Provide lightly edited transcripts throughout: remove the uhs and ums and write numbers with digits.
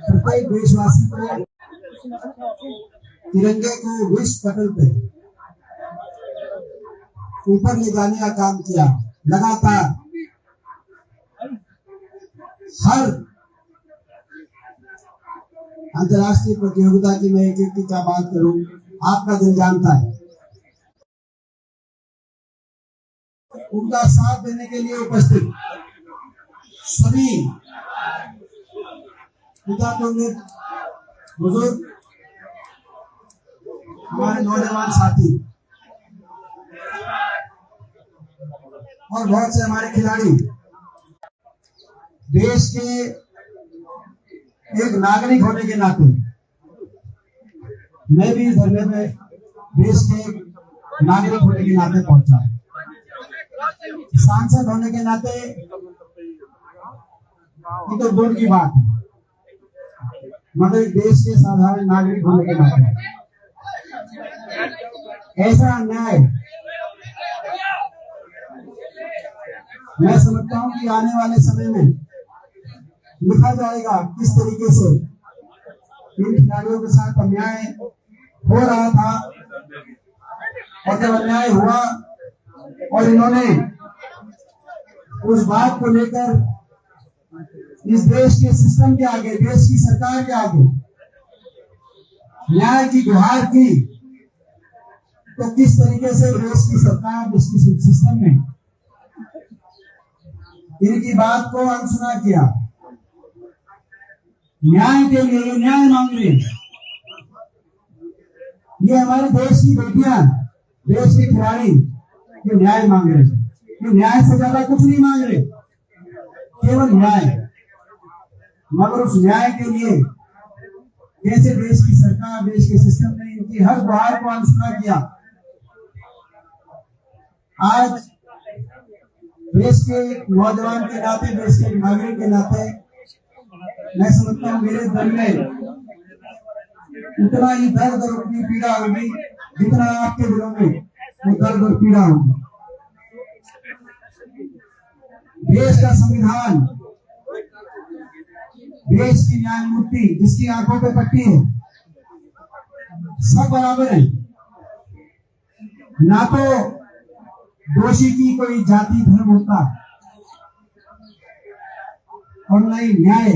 प्रत्येक देशवासी को तिरंगे को विश्व पटल पे ऊपर ले जाने का काम किया। लगातार हर अंतर्राष्ट्रीय प्रतियोगिता की मैं एक की क्या बात करूं, आपका दिल जानता है। उनका साथ देने के लिए उपस्थित सभी बुजुर्ग, हमारे नौजवान साथी और बहुत से हमारे खिलाड़ी, देश के एक नागरिक होने के नाते मैं भी इस धरने में देश के नागरिक होने के नाते पहुंचा। सांसद होने के नाते ये तो दूर की बात है, मगर देश के साधारण नागरिक होने के नाते ऐसा अन्याय मैं समझता हूं कि आने वाले समय में लिखा जाएगा किस तरीके से इन खिलाड़ियों के साथ अन्याय हो रहा था, और जब अन्याय हुआ और इन्होंने उस बात को लेकर इस देश के सिस्टम के आगे, देश की सरकार के आगे न्याय की गुहार की, तो किस तरीके से देश की सरकार, देश की सिस्टम ने इनकी बात को अनसुना किया। न्याय के लिए ये न्याय मांग रहे, ये हमारे देश की बेटियां, देश के खिलाड़ी ये न्याय मांग रहे, ये न्याय से ज्यादा कुछ नहीं मांग रहे, केवल न्याय। मगर उस न्याय के लिए कैसे देश की सरकार, देश के सिस्टम ने इनकी हर गुहार को अनसुना किया। आज देश के एक नौजवान के नाते, देश के नागरिक के नाते मैं समझता हूँ मेरे दिल में उतना ही दर्द और उतनी पीड़ा होगी जितना आपके दिलों में वो दर्द और पीड़ा होगी। देश का संविधान, देश की न्यायमूर्ति जिसकी आंखों पे पट्टी है, सब बराबर है। ना तो दोषी की कोई जाति धर्म होता और न ही न्याय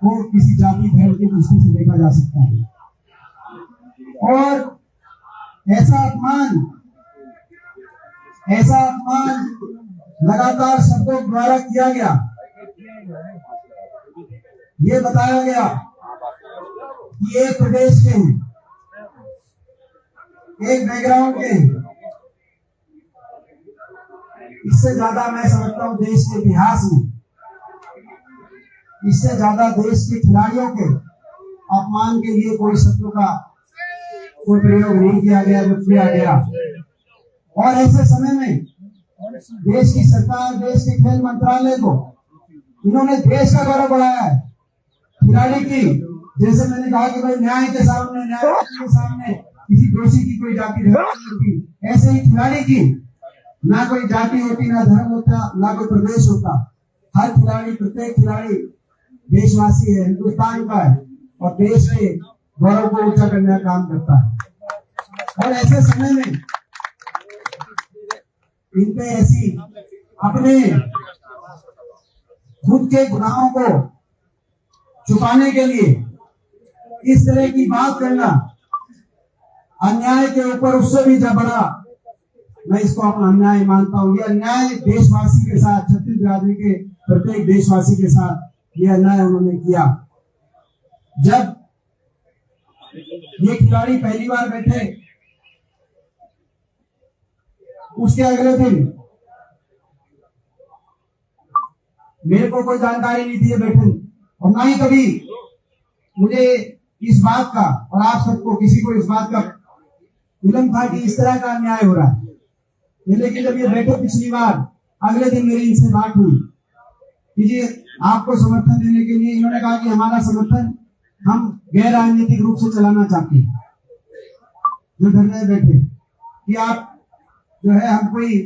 को किसी जाति धर्म की दृष्टि से देखा जा सकता है। और ऐसा अपमान लगातार शब्दों द्वारा किया गया। ये बताया गया कि एक प्रदेश के हैं, एक बैकग्राउंड के हैं। इससे ज्यादा मैं समझता हूं देश के इतिहास में, इससे ज्यादा देश के खिलाड़ियों के अपमान के लिए कोई शब्दों का कोई प्रयोग नहीं किया गया जो किया गया। और ऐसे समय में देश की सरकार, देश के खेल मंत्रालय को इन्होंने देश का गौरव बढ़ाया है। खिलाड़ी की, जैसे मैंने कहा कि भाई न्याय के सामने, न्यायमूर्ति के सामने किसी दोषी की कोई जाति धर्म होती, ऐसे ही खिलाड़ी की ना कोई जाति होती, ना धर्म होता, ना कोई प्रदेश होता। हर खिलाड़ी, प्रत्येक खिलाड़ी देशवासी है, हिंदुस्तान का है और देश के गौरव को ऊंचा करने का काम करता है। और ऐसे समय में इन पे ऐसी अपने खुद के गुनाहों को छुपाने के लिए इस तरह की बात करना, अन्याय के ऊपर उससे भी बड़ा मैं इसको अपना अन्याय मानता हूँ। ये अन्याय देशवासी के साथ, छत्तीस बिरादरी के प्रत्येक देशवासी के साथ ये अन्याय उन्होंने किया। जब ये खिलाड़ी पहली बार बैठे, उसके अगले दिन मेरे को कोई जानकारी नहीं थी ये बैठे, और ना ही कभी मुझे इस बात का, और आप सबको किसी को इस बात का इल्म था कि इस तरह का अन्याय हो रहा है। लेकिन जब ये बैठे पिछली बार, अगले दिन मेरी इनसे बात हुई कि जी आपको समर्थन देने के लिए, इन्होंने कहा कि हमारा समर्थन हम गैर राजनीतिक रूप से चलाना चाहते हैं। जो धरने बैठे कि आप जो है, हम कोई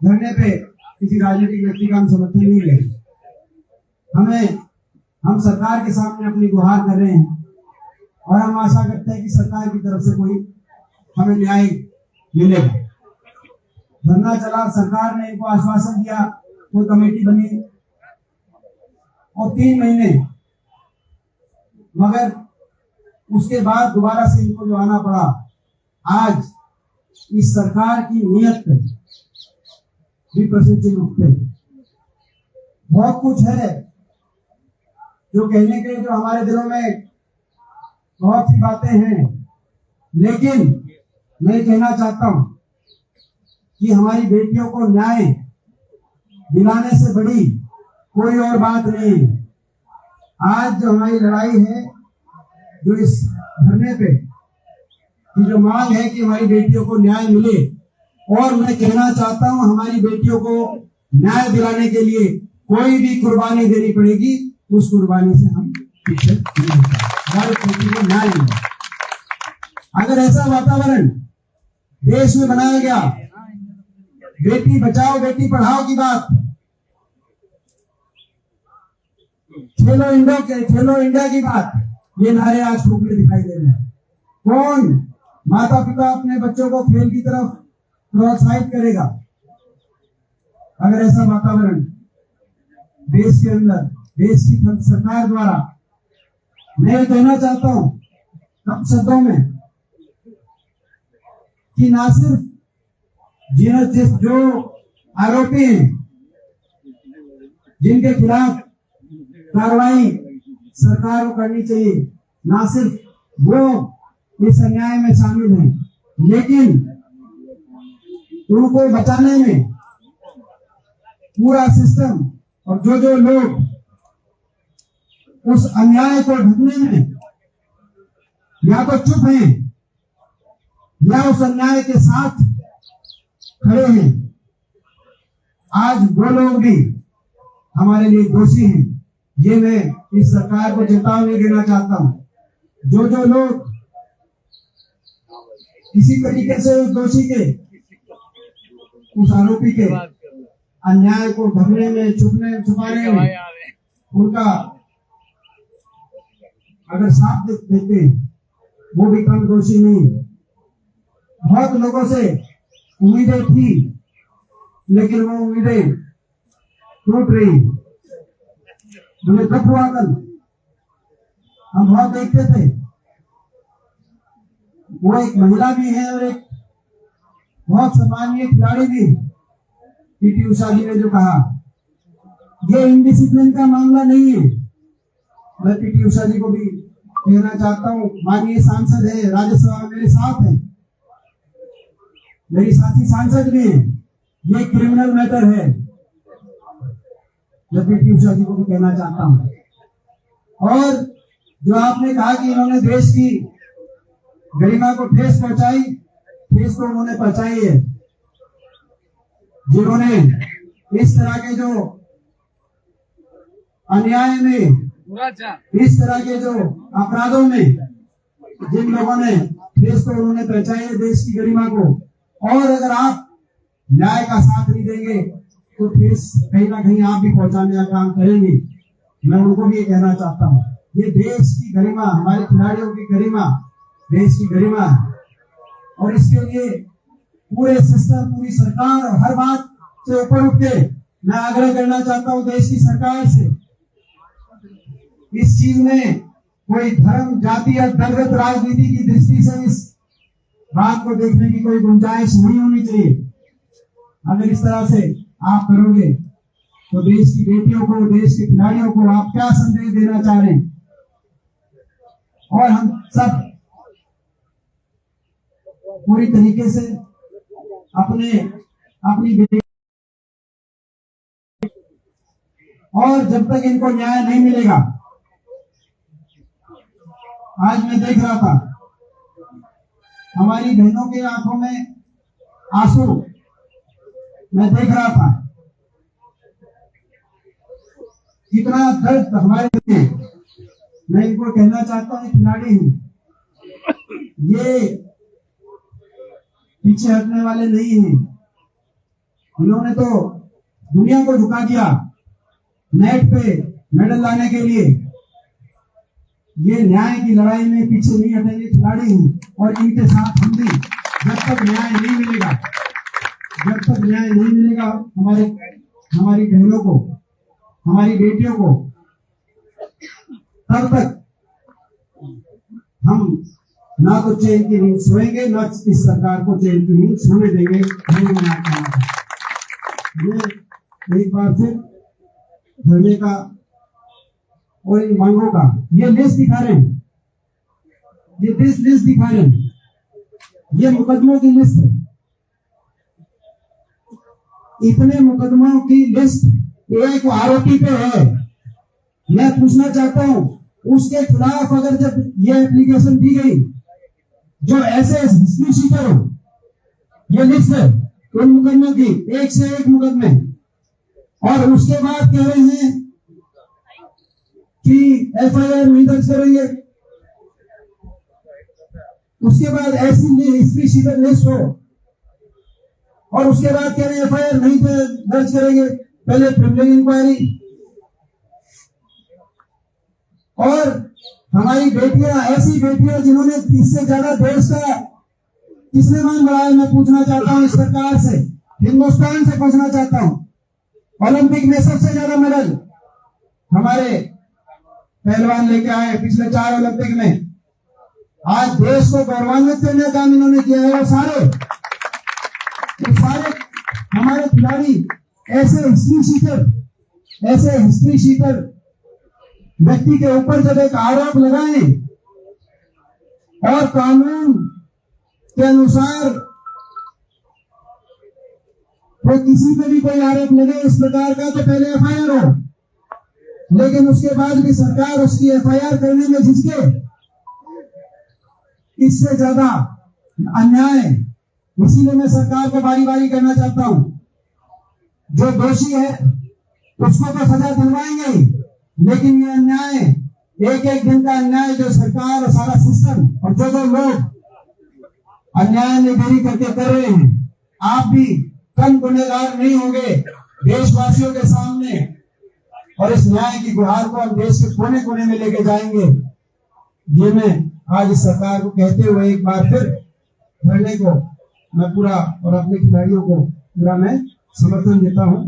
धरने पे किसी राजनीतिक व्यक्ति का हम समर्थन नहीं ले, हमें हम सरकार के सामने अपनी गुहार कर रहे हैं और हम आशा करते हैं कि सरकार की तरफ से कोई हमें न्याय मिलेगा। धरना चला, सरकार ने इनको आश्वासन दिया, कोई कमेटी बनी और 3 महीने, मगर उसके बाद दोबारा से इनको जो आना पड़ा। आज इस सरकार की नीयत पे भी प्रश्न चिन्ह उठते हैं। बहुत कुछ है जो कहने के, जो हमारे दिलों में बहुत सी बातें हैं, लेकिन मैं कहना चाहता हूं कि हमारी बेटियों को न्याय दिलाने से बड़ी कोई और बात नहीं है। आज जो हमारी लड़ाई है, जो इस धरने पे की जो मांग है कि हमारी बेटियों को न्याय मिले, और मैं कहना चाहता हूं हमारी बेटियों को न्याय दिलाने के लिए कोई भी कुर्बानी देनी पड़ेगी, उस कुर्बानी से हम पीछे नहीं हटेंगे। हमारी बेटी को न्याय मिले। अगर ऐसा वातावरण देश में बनाया गया, बेटी बचाओ बेटी पढ़ाओ की बात, खेलो इंडिया की बात, ये नारे आज फूकने दिखाई दे रहे हैं। कौन माता पिता अपने बच्चों को खेल की तरफ प्रोत्साहित करेगा? अगर ऐसा वातावरण देश के अंदर, देश की सरकार द्वारा, मैं कहना चाहता हूं कम शब्दों में कि ना सिर्फ जो आरोपी हैं, जिनके खिलाफ कार्रवाई सरकार को करनी चाहिए, ना सिर्फ वो इस अन्याय में शामिल हैं, लेकिन उनको बचाने में पूरा सिस्टम और जो लोग उस अन्याय को ढकने में या तो चुप हैं या उस अन्याय के साथ खड़े हैं, आज वो लोग भी हमारे लिए दोषी हैं। ये मैं इस सरकार को चेतावनी देना चाहता हूं। जो लोग किसी तरीके से उस दोषी के, उस आरोपी के अन्याय को ढकने में, छुपाने में उनका अगर साथ देते, वो भी कम दोषी नहीं। बहुत लोगों से उम्मीदें थी, लेकिन वो उम्मीदें टूट रही। मुझे दुख हुआ कल, हम बहुत देखते थे, वो एक महिला भी है और एक बहुत सम्मानीय खिलाड़ी भी, पीटी उषा जी ने जो कहा, ये इनडिसिप्लिन का मामला नहीं है। मैं पीटी उषा जी को भी कहना चाहता हूँ, माननीय सांसद है, राज्यसभा में मेरे साथ है, मेरी साथी सांसद भी है, ये क्रिमिनल मैटर है। मैं पीटी उषा जी को भी कहना चाहता हूँ। और जो आपने कहा कि इन्होंने देश की गरिमा को ठेस पहुंचाई, ठेस तो उन्होंने पहुंचाई है। जिन्होंने इस तरह के जो अन्याय में, इस तरह के जो अपराधों में जिन लोगों ने ठेस तो उन्होंने पहुंचाई है देश की गरिमा को, और अगर आप न्याय का साथ नहीं देंगे तो ठेस कहीं ना कहीं आप भी पहुंचाने का काम करेंगे। मैं उनको भी ये कहना चाहता हूँ, ये देश की गरिमा, हमारे खिलाड़ियों की गरिमा, देश की गरिमा है, और इसके लिए पूरे सिस्टम, पूरी सरकार और हर बात से ऊपर उठ के मैं आग्रह करना चाहता हूँ देश की सरकार से, इस चीज में कोई धर्म, जाति या दलगत राजनीति की दृष्टि से इस बात को देखने की कोई गुंजाइश नहीं होनी चाहिए। अगर इस तरह से आप करोगे तो देश की बेटियों को, देश के खिलाड़ियों को आप क्या संदेश देना चाह रहे हैं? और हम सब पूरी तरीके से अपनी बेटी, और जब तक इनको न्याय नहीं मिलेगा, आज मैं देख रहा था हमारी बहनों के आंखों में आंसू, मैं देख रहा था कितना दर्द हमारे लिए। मैं इनको कहना चाहता हूँ, खिलाड़ी हैं, ये पीछे हटने वाले नहीं हैं। उन्होंने तो दुनिया को झुका दिया नेट पे मेडल लाने के लिए, ये न्याय की लड़ाई में पीछे नहीं हटेंगे खिलाड़ी हैं और इनके साथ हम भी जब तक न्याय नहीं मिलेगा, जब तक न्याय नहीं मिलेगा हमारी बहनों को, हमारी बेटियों को, तब तक हम ना तो चैन की नींद सोएंगे, ना इस सरकार को चैन की नींद सोने देंगे। ये एक बार फिर धरने का और इन मांगों का ये लिस्ट दिखा रहे हैं, ये लिस्ट दिखा रहे हैं, ये मुकदमों की लिस्ट है। इतने मुकदमों की लिस्ट एक आरोपी पे है। मैं पूछना चाहता हूं, उसके खिलाफ अगर जब ये एप्लीकेशन दी गई, जो ऐसे हिस्ट्री शीटर हो, ये लिस्ट है उन मुकदमों की, एक से एक मुकदमे, और उसके बाद कह रहे हैं कि एफआईआर नहीं दर्ज करेंगे। उसके बाद ऐसी हिस्ट्री शीटर लिस्ट हो और उसके बाद कह रहे हैं एफआईआर नहीं दर्ज करेंगे, पहले प्रिलिमिनरी इंक्वायरी। और हमारी बेटियां, ऐसी बेटियां जिन्होंने इससे ज्यादा देश का किसने मान बढ़ाया, मैं पूछना चाहता हूं इस सरकार से, हिंदुस्तान से पूछना चाहता हूं। ओलंपिक में सबसे ज्यादा मेडल हमारे पहलवान लेके आए पिछले 4 ओलंपिक में। आज देश को गौरवान्वित करने का काम इन्होंने किया है। और सारे हमारे खिलाड़ी ऐसे हिस्ट्री शीटर व्यक्ति के ऊपर जब एक आरोप लगाए और कानून के अनुसार तो किसी पे भी कोई आरोप लगे इस प्रकार का तो पहले एफआईआर हो, लेकिन उसके बाद भी सरकार उसकी एफआईआर करने में झिझके, इससे ज्यादा अन्याय। इसीलिए मैं सरकार को बारी बारी कहना चाहता हूं, जो दोषी है उसको तो सजा दिलवाएंगे, लेकिन ये अन्याय, एक एक दिन का अन्याय जो सरकार और सारा सिस्टम और जो लोग अन्याय निगरानी करके कर रहे हैं, आप भी कम गुनहगार नहीं होंगे देशवासियों के सामने। और इस न्याय की गुहार को हम देश के कोने कोने में लेके जाएंगे। ये मैं आज इस सरकार को कहते हुए एक बार फिर धरने को मैं पूरा और अपने खिलाड़ियों को पूरा मैं समर्थन देता हूं।